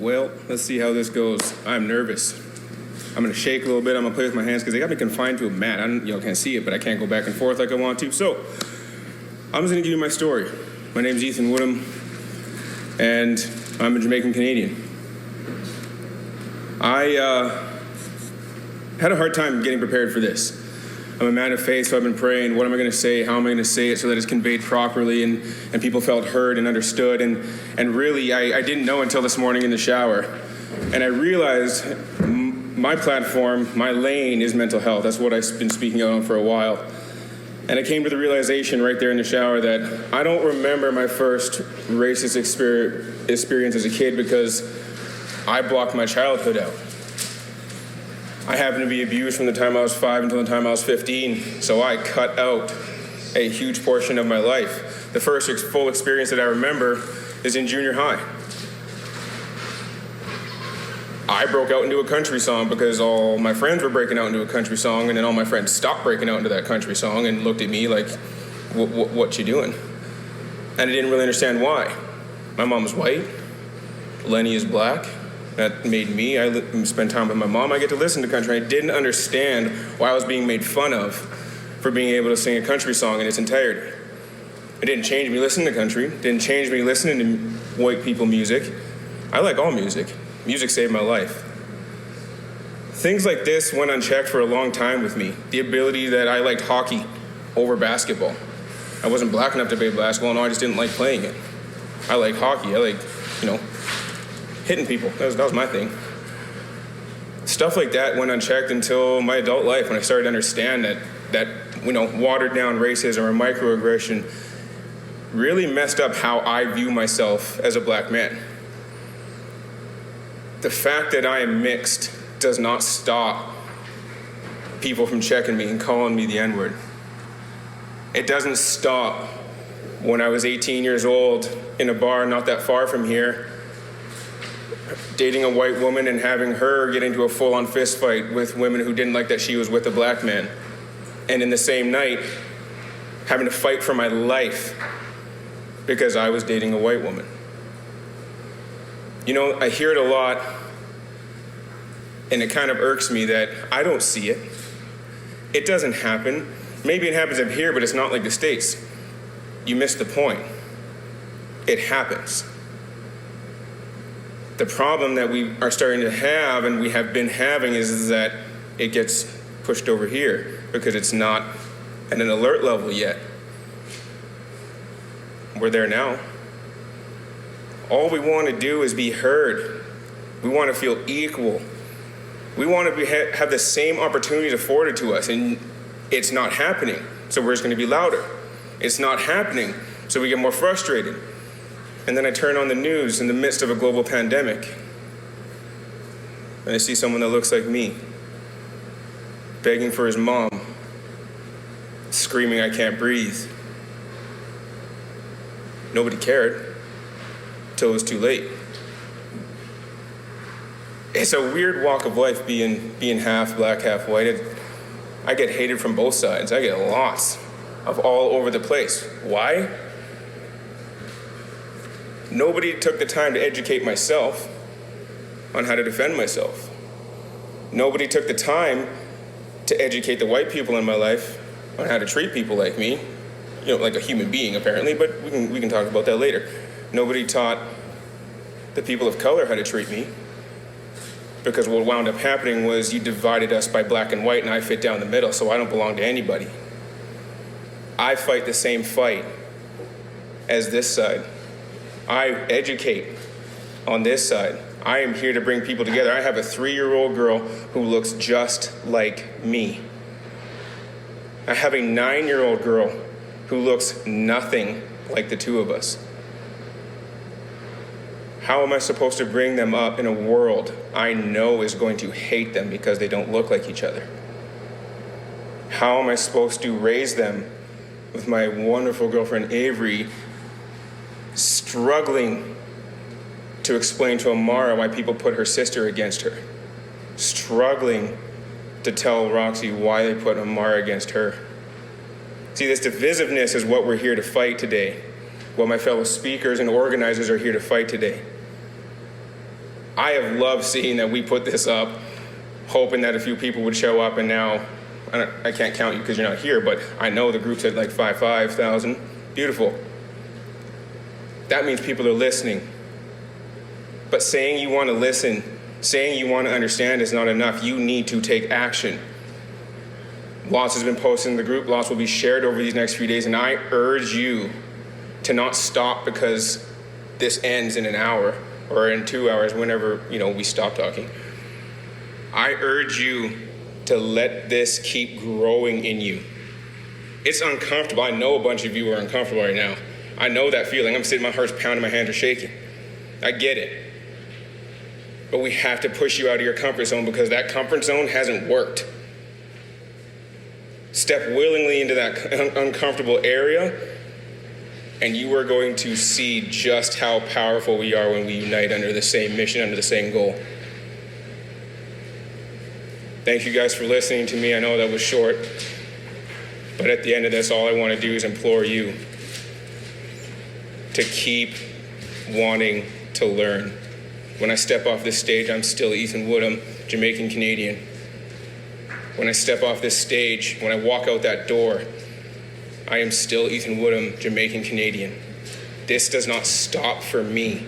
Well, let's see how this goes. I'm nervous. I'm gonna shake a little bit. I'm gonna play with my hands because they got me confined to a mat. Y'all can't see it, but I can't go back and forth like I want to. So, I'm just gonna give you my story. My name's Ethan Woodham, and I'm a Jamaican Canadian. I had a hard time getting prepared for this. I'm a man of faith, so I've been praying, what am I going to say? How am I going to say it so that it's conveyed properly and people felt heard and understood? And really, I didn't know until this morning in the shower. And I realized my platform, my lane is mental health. That's what I've been speaking out on for a while. And I came to the realization right there in the shower that I don't remember my first racist experience as a kid because I blocked my childhood out. I happened to be abused from the time I was 5 until the time I was 15, so I cut out a huge portion of my life. The first full experience that I remember is in junior high. I broke out into a country song because all my friends were breaking out into a country song, and then all my friends stopped breaking out into that country song and looked at me like, what you doing? And I didn't really understand why. My mom was white, Lenny is black. That made me, I spend time with my mom, I get to listen to country. I didn't understand why I was being made fun of for being able to sing a country song in its entirety. It didn't change me listening to country, it didn't change me listening to white people music. I like all music. Music saved my life. Things like this went unchecked for a long time with me. The ability that I liked hockey over basketball. I wasn't black enough to play basketball, no, I just didn't like playing it. I like hockey, I like, hitting people. That was my thing. Stuff like that went unchecked until my adult life when I started to understand that watered down racism or microaggression really messed up how I view myself as a black man. The fact that I am mixed does not stop people from checking me and calling me the N-word. It doesn't stop when I was 18 years old in a bar not that far from here, dating a white woman and having her get into a full-on fist fight with women who didn't like that she was with a black man. And in the same night, having to fight for my life because I was dating a white woman. I hear it a lot, and it kind of irks me that I don't see it. It doesn't happen. Maybe it happens up here, but it's not like the States. You missed the point. It happens. The problem that we are starting to have and we have been having is that it gets pushed over here because it's not at an alert level yet. We're there now. All we want to do is be heard. We want to feel equal. We want to have the same opportunities afforded to us, and it's not happening, so we're just going to be louder. It's not happening, so we get more frustrated. And then I turn on the news in the midst of a global pandemic, and I see someone that looks like me, begging for his mom, screaming, "I can't breathe." Nobody cared till it was too late. It's a weird walk of life being half black, half white. I get hated from both sides. I get lots of all over the place. Why? Nobody took the time to educate myself on how to defend myself. Nobody took the time to educate the white people in my life on how to treat people like me, like a human being apparently, but we can talk about that later. Nobody taught the people of color how to treat me, because what wound up happening was you divided us by black and white and I fit down the middle, so I don't belong to anybody. I fight the same fight as this side. I educate on this side. I am here to bring people together. I have a 3-year-old girl who looks just like me. I have a 9-year-old girl who looks nothing like the two of us. How am I supposed to bring them up in a world I know is going to hate them because they don't look like each other? How am I supposed to raise them with my wonderful girlfriend Avery struggling to explain to Amara why people put her sister against her, struggling to tell Roxy why they put Amara against her? See, this divisiveness is what we're here to fight today, what my fellow speakers and organizers are here to fight today. I have loved seeing that we put this up, hoping that a few people would show up, and now, I can't count you because you're not here, but I know the group's at like 5,000. Beautiful. That means people are listening. But saying you want to listen, saying you want to understand is not enough. You need to take action. Lots has been posted in the group. Lots will be shared over these next few days. And I urge you to not stop because this ends in an hour or in 2 hours, whenever, we stop talking. I urge you to let this keep growing in you. It's uncomfortable. I know a bunch of you are uncomfortable right now. I know that feeling. I'm sitting, my heart's pounding, my hands are shaking. I get it. But we have to push you out of your comfort zone because that comfort zone hasn't worked. Step willingly into that uncomfortable area, and you are going to see just how powerful we are when we unite under the same mission, under the same goal. Thank you guys for listening to me. I know that was short, but at the end of this, all I want to do is implore you to keep wanting to learn. When I step off this stage, I'm still Ethan Woodham, Jamaican Canadian. When I step off this stage, when I walk out that door, I am still Ethan Woodham, Jamaican Canadian. This does not stop for me.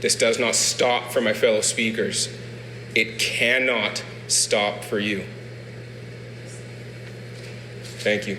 This does not stop for my fellow speakers. It cannot stop for you. Thank you.